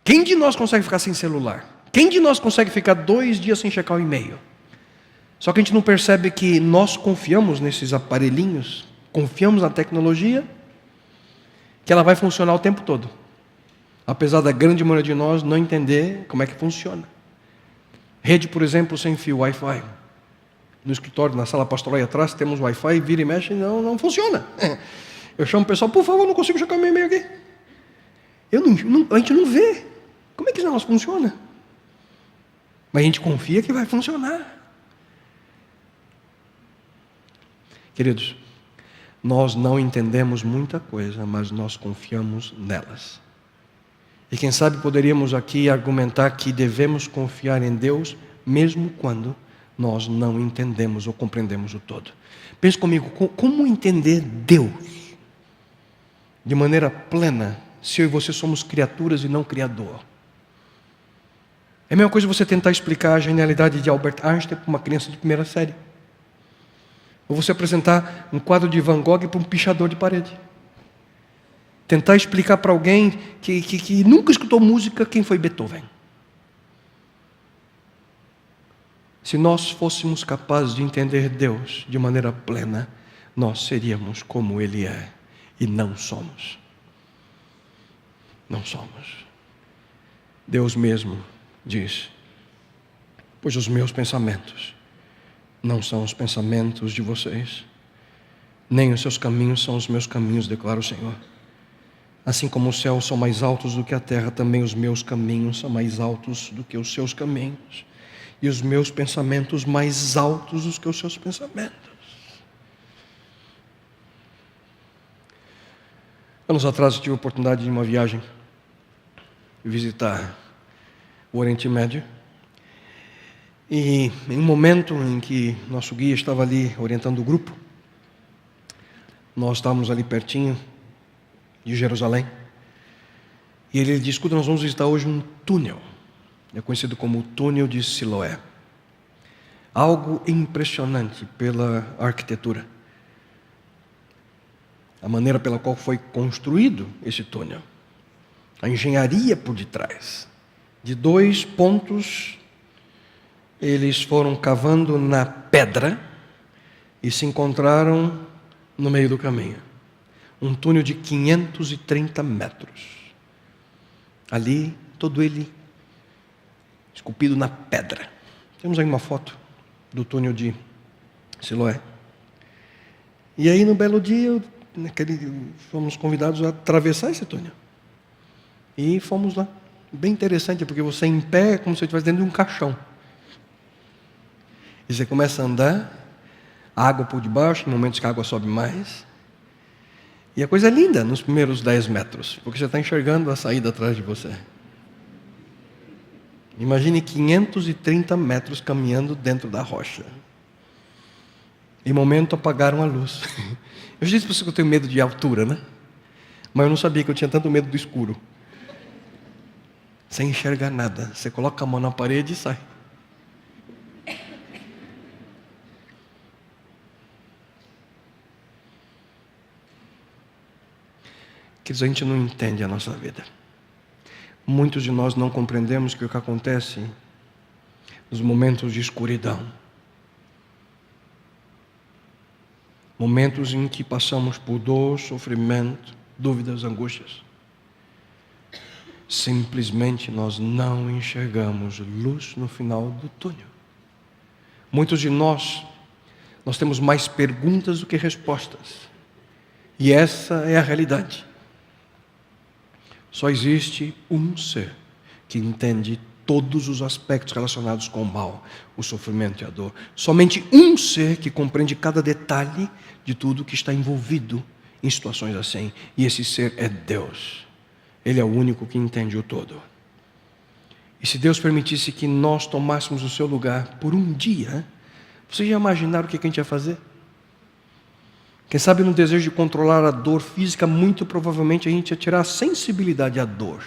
Quem de nós consegue ficar sem celular? Quem de nós consegue ficar 2 dias sem checar o e-mail? Só que a gente não percebe que nós confiamos nesses aparelhinhos, confiamos na tecnologia, que ela vai funcionar o tempo todo. Apesar da grande maioria de nós não entender como é que funciona. Rede, por exemplo, sem fio, Wi-Fi. No escritório, na sala pastoral aí atrás, temos Wi-Fi, vira e mexe, não funciona. Eu chamo o pessoal: por favor, não consigo checar meu e-mail aqui. A gente não vê. Como é que esse negócio funciona? Mas a gente confia que vai funcionar. Queridos, nós não entendemos muita coisa, mas nós confiamos nelas. E quem sabe poderíamos aqui argumentar que devemos confiar em Deus, mesmo quando nós não entendemos ou compreendemos o todo. Pense comigo, como entender Deus de maneira plena, se eu e você somos criaturas e não criador? É a mesma coisa você tentar explicar a genialidade de Albert Einstein para uma criança de primeira série. Ou você apresentar um quadro de Van Gogh para um pichador de parede. Tentar explicar para alguém que nunca escutou música quem foi Beethoven. Se nós fôssemos capazes de entender Deus de maneira plena, nós seríamos como Ele é. E não somos. Não somos. Deus mesmo diz: pois os meus pensamentos não são os pensamentos de vocês, nem os seus caminhos são os meus caminhos, declara o Senhor. Assim como os céus são mais altos do que a terra, também os meus caminhos são mais altos do que os seus caminhos, e os meus pensamentos mais altos do que os seus pensamentos. Anos atrás eu tive a oportunidade de uma viagem visitar o Oriente Médio. E em um momento em que nosso guia estava ali orientando o grupo, nós estávamos ali pertinho de Jerusalém. E ele disse: escuta, nós vamos visitar hoje um túnel. É conhecido como o túnel de Siloé. Algo impressionante pela arquitetura. A maneira pela qual foi construído esse túnel. A engenharia por detrás. De 2 pontos, eles foram cavando na pedra e se encontraram no meio do caminho. Um túnel de 530 metros. Ali, todo ele esculpido na pedra. Temos aí uma foto do túnel de Siloé. E aí, no belo dia, fomos convidados a atravessar esse túnel. E fomos lá. Bem interessante, porque você em pé é como se você estivesse dentro de um caixão. E você começa a andar, água por debaixo, em momentos que a água sobe mais. E a coisa é linda nos primeiros 10 metros, porque você está enxergando a saída atrás de você. Imagine 530 metros caminhando dentro da rocha. Em momento apagaram a luz. Eu já disse para você que eu tenho medo de altura, né? Mas eu não sabia que eu tinha tanto medo do escuro. Sem enxergar nada. Você coloca a mão na parede e sai. Queridos, a gente não entende a nossa vida. Muitos de nós não compreendemos que o que acontece nos momentos de escuridão, momentos em que passamos por dor, sofrimento, dúvidas, angústias, simplesmente nós não enxergamos luz no final do túnel. Muitos de nós temos mais perguntas do que respostas. E essa é a realidade. Só existe um ser que entende todos os aspectos relacionados com o mal, o sofrimento e a dor. Somente um ser que compreende cada detalhe de tudo que está envolvido em situações assim. E esse ser é Deus. Ele é o único que entende o todo. E se Deus permitisse que nós tomássemos o seu lugar por um dia, vocês já imaginaram o que a gente ia fazer? Quem sabe no desejo de controlar a dor física, muito provavelmente a gente ia tirar a sensibilidade à dor.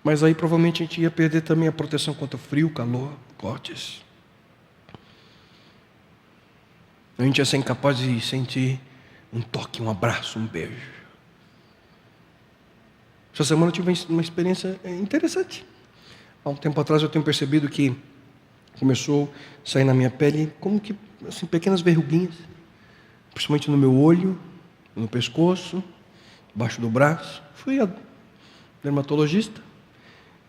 Mas aí provavelmente a gente ia perder também a proteção contra o frio, calor, cortes. A gente ia ser incapaz de sentir um toque, um abraço, um beijo. Essa semana eu tive uma experiência interessante. Há um tempo atrás eu tenho percebido que começou a sair na minha pele como que assim, pequenas verruguinhas, principalmente no meu olho, no pescoço, debaixo do braço. Fui a dermatologista,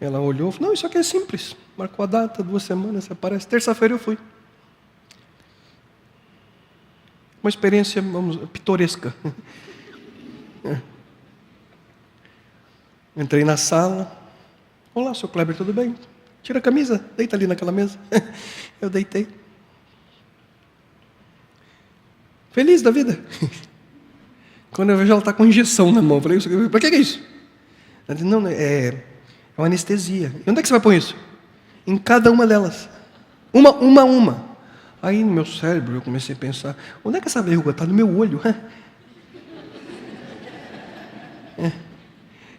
ela olhou e falou, não, isso aqui é simples, marcou a data, 2 semanas, aparece, terça-feira eu fui. Uma experiência, pitoresca. Entrei na sala, olá, seu Kleber, tudo bem? Tira a camisa, deita ali naquela mesa. Eu deitei. Feliz da vida. Quando eu vejo ela está com injeção na mão, eu falei, para que é isso? Ela disse, não, é uma anestesia. E onde é que você vai pôr isso? Em cada uma delas. Uma. Aí no meu cérebro eu comecei a pensar, onde é que essa verruga está? No meu olho.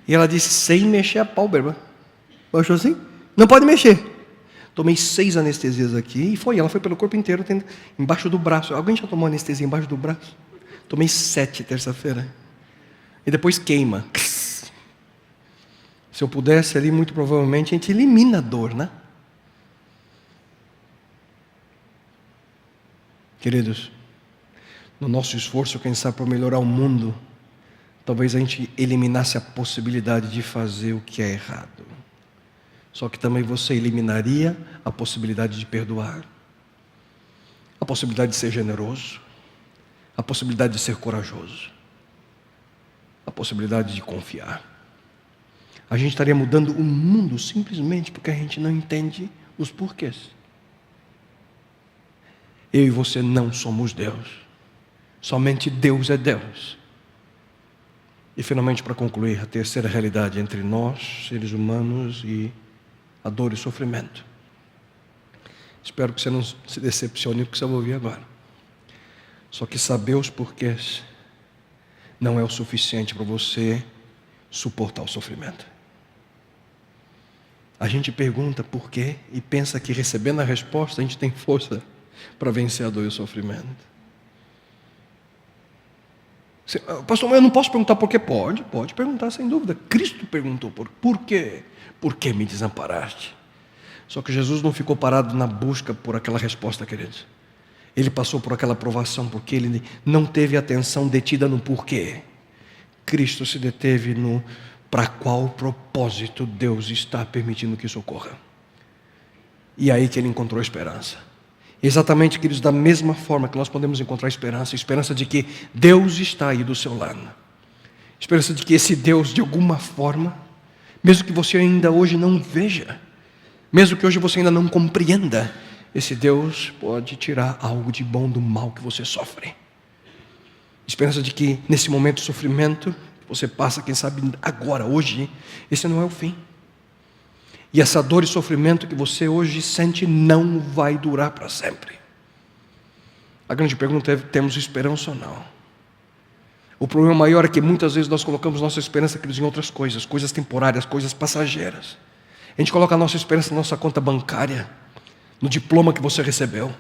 E ela disse, sem mexer a pálpebra. Achou assim? Não pode mexer. Tomei 6 anestesias aqui e ela foi pelo corpo inteiro, embaixo do braço. Alguém já tomou anestesia embaixo do braço? Tomei 7 terça-feira. E depois queima. Se eu pudesse ali, muito provavelmente a gente elimina a dor, né? Queridos, no nosso esforço, quem sabe, para melhorar o mundo, talvez a gente eliminasse a possibilidade de fazer o que é errado. Só que também você eliminaria a possibilidade de perdoar, a possibilidade de ser generoso, a possibilidade de ser corajoso, a possibilidade de confiar. A gente estaria mudando o mundo simplesmente porque a gente não entende os porquês. Eu e você não somos Deus. Somente Deus é Deus. E finalmente, para concluir, a terceira realidade entre nós, seres humanos, e a dor e o sofrimento. Espero que você não se decepcione com o que você vai ouvir agora. Só que saber os porquês não é o suficiente para você suportar o sofrimento. A gente pergunta por quê e pensa que recebendo a resposta a gente tem força para vencer a dor e o sofrimento. Pastor, mas eu não posso perguntar por quê? Pode perguntar sem dúvida. Cristo perguntou por quê? Por que me desamparaste? Só que Jesus não ficou parado na busca por aquela resposta, queridos. Ele passou por aquela provação porque ele não teve atenção detida no porquê. Cristo se deteve no para qual propósito Deus está permitindo que isso ocorra. E aí que ele encontrou esperança. Exatamente, queridos, da mesma forma que nós podemos encontrar esperança de que Deus está aí do seu lado. Esperança de que esse Deus, de alguma forma, mesmo que você ainda hoje não veja, mesmo que hoje você ainda não compreenda, esse Deus pode tirar algo de bom do mal que você sofre. Esperança de que nesse momento de sofrimento, você passa, quem sabe agora, hoje, esse não é o fim. E essa dor e sofrimento que você hoje sente não vai durar para sempre. A grande pergunta é: temos esperança ou não? O problema maior é que muitas vezes nós colocamos nossa esperança, queridos, em outras coisas, coisas temporárias, coisas passageiras. A gente coloca a nossa esperança na nossa conta bancária, no diploma que você recebeu.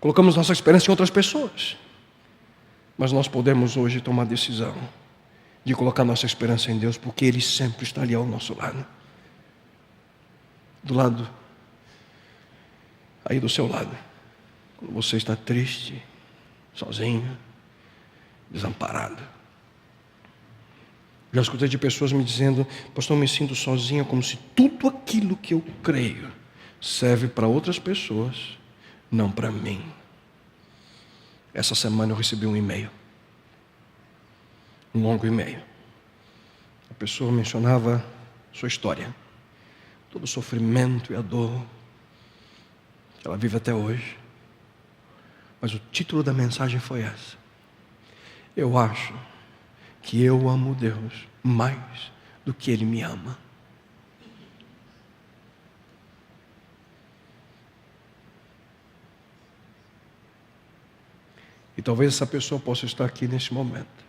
Colocamos nossa esperança em outras pessoas. Mas nós podemos hoje tomar a decisão de colocar nossa esperança em Deus, porque Ele sempre está ali ao nosso lado. Do lado, aí do seu lado. Quando você está triste, sozinho, desamparado. Já escutei de pessoas me dizendo: pastor, eu me sinto sozinha, como se tudo aquilo que eu creio serve para outras pessoas, não para mim. Essa semana eu recebi um e-mail, um longo e-mail. A pessoa mencionava sua história, todo o sofrimento e a dor que ela vive até hoje. Mas o título da mensagem foi essa: eu acho que eu amo Deus mais do que Ele me ama. E talvez essa pessoa possa estar aqui nesse momento.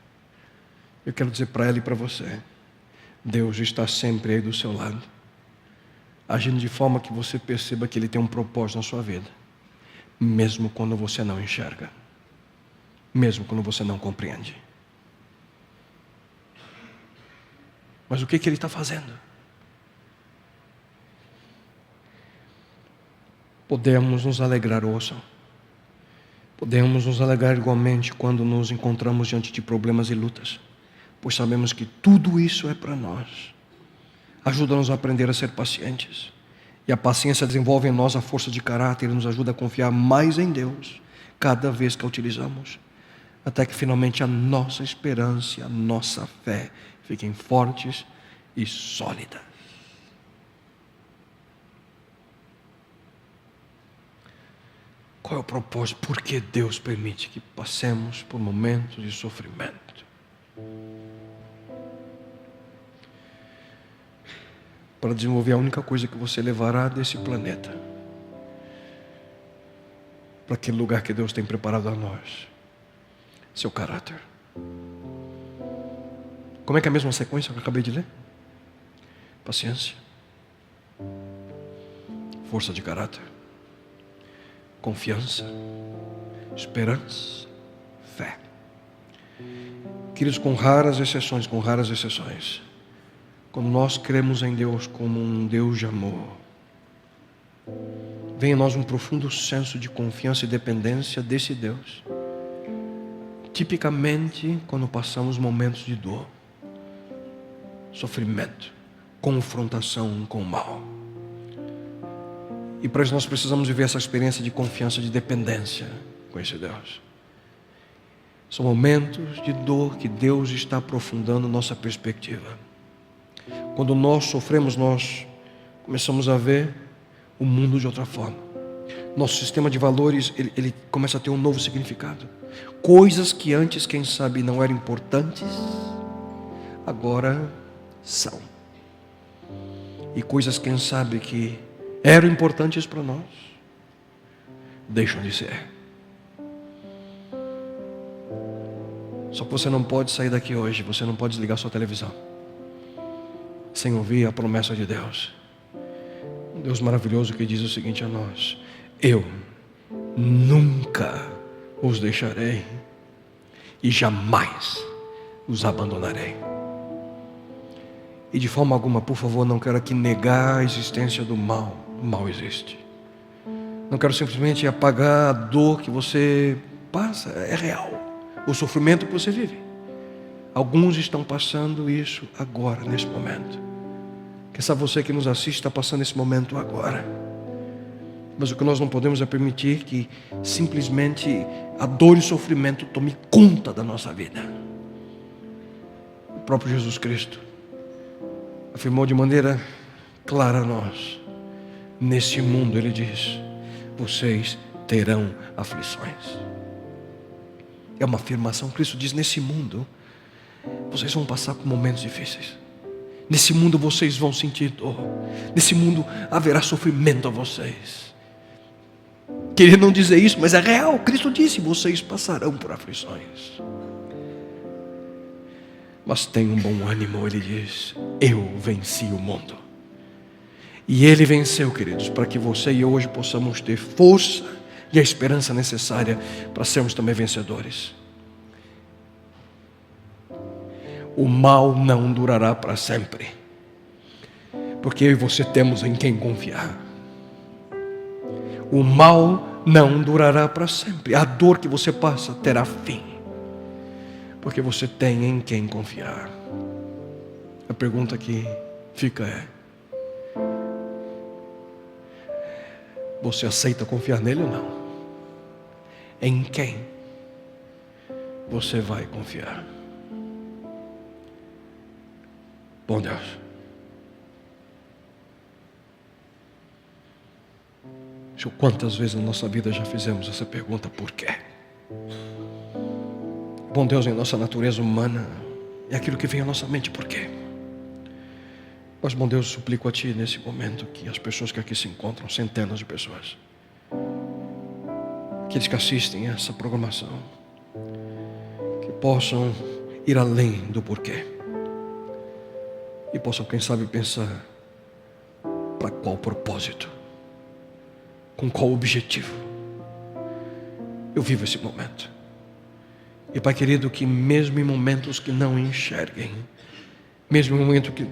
Eu quero dizer para ela e para você: Deus está sempre aí do seu lado, agindo de forma que você perceba que Ele tem um propósito na sua vida, mesmo quando você não enxerga, mesmo quando você não compreende. Mas o que Ele está fazendo? Podemos nos alegrar, ouçam. Podemos nos alegrar igualmente quando nos encontramos diante de problemas e lutas, pois sabemos que tudo isso é para nós. Ajuda-nos a aprender a ser pacientes. E a paciência desenvolve em nós a força de caráter e nos ajuda a confiar mais em Deus cada vez que a utilizamos, até que finalmente a nossa esperança e a nossa fé fiquem fortes e sólidas. Qual é o propósito? Por que Deus permite que passemos por momentos de sofrimento? Para desenvolver a única coisa que você levará desse planeta, para aquele lugar que Deus tem preparado a nós: seu caráter. Como é que é a mesma sequência que eu acabei de ler? Paciência, força de caráter, confiança, esperança, fé. Queridos, com raras exceções, quando nós cremos em Deus como um Deus de amor, vem em nós um profundo senso de confiança e dependência desse Deus. Tipicamente quando passamos momentos de dor, sofrimento, confrontação com o mal. E para isso nós precisamos viver essa experiência de confiança, de dependência com esse Deus. São momentos de dor que Deus está aprofundando nossa perspectiva. Quando nós sofremos, nós começamos a ver o mundo de outra forma. Nosso sistema de valores, ele começa a ter um novo significado. Coisas que antes, quem sabe, não eram importantes, agora são. E coisas, quem sabe, que eram importantes para nós, deixam de ser. Só que você não pode sair daqui hoje, você não pode desligar sua televisão sem ouvir a promessa de Deus. Um Deus maravilhoso que diz o seguinte a nós: eu nunca os deixarei e jamais os abandonarei. E de forma alguma, por favor, não quero aqui negar a existência do mal. O mal existe. Não quero simplesmente apagar a dor que você passa, é real. O sofrimento que você vive. Alguns estão passando isso agora, nesse momento. Quem sabe você que nos assiste está passando esse momento agora. Mas o que nós não podemos é permitir que simplesmente a dor e o sofrimento tome conta da nossa vida. O próprio Jesus Cristo afirmou de maneira clara a nós: nesse mundo, Ele diz, vocês terão aflições. É uma afirmação. Cristo diz: nesse mundo vocês vão passar por momentos difíceis. Nesse mundo vocês vão sentir dor. Nesse mundo haverá sofrimento a vocês. queria não dizer isso, mas é real. Cristo disse: vocês passarão por aflições. Mas tem um bom ânimo, ele diz: eu venci o mundo. E ele venceu, queridos, para que você e eu hoje possamos ter força e a esperança necessária para sermos também vencedores. O mal não durará para sempre, porque eu e você temos em quem confiar. O mal não durará para sempre. A dor que você passa terá fim, porque você tem em quem confiar. A pergunta que fica é: você aceita confiar nele ou não? Em quem você vai confiar? Bom Deus, quantas vezes na nossa vida já fizemos essa pergunta: por quê? Bom Deus, em nossa natureza humana é aquilo que vem à nossa mente: por quê? Mas, bom Deus, suplico a Ti nesse momento que as pessoas que aqui se encontram, centenas de pessoas, aqueles que assistem a essa programação, que possam ir além do porquê e possam, quem sabe, pensar: para qual propósito, com qual objetivo eu vivo esse momento. E, Pai querido, que mesmo em momentos que não enxerguem, mesmo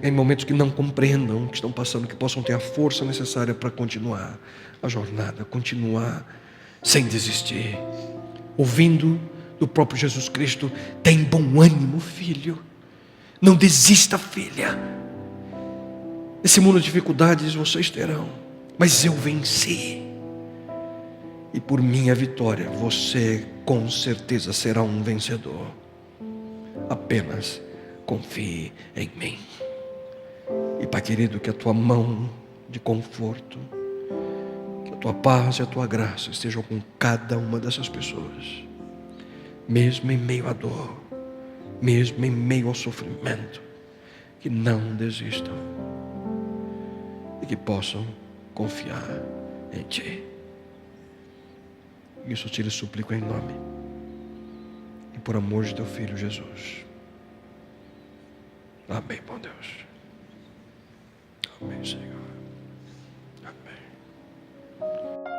em momentos que não compreendam o que estão passando, que possam ter a força necessária para continuar a jornada, continuar sem desistir, ouvindo do próprio Jesus Cristo: tem bom ânimo, filho, não desista, filha. Nesse mundo de dificuldades vocês terão, mas eu venci, e por minha vitória você com certeza será um vencedor. Apenas confie em mim. E, Pai querido, que a Tua mão de conforto, que a Tua paz e a Tua graça estejam com cada uma dessas pessoas, mesmo em meio à dor, mesmo em meio ao sofrimento, que não desistam e que possam confiar em Ti. Isso eu te lhe suplico em nome e por amor de Teu Filho Jesus. Amém, bom Deus. Amém, Senhor. Amém.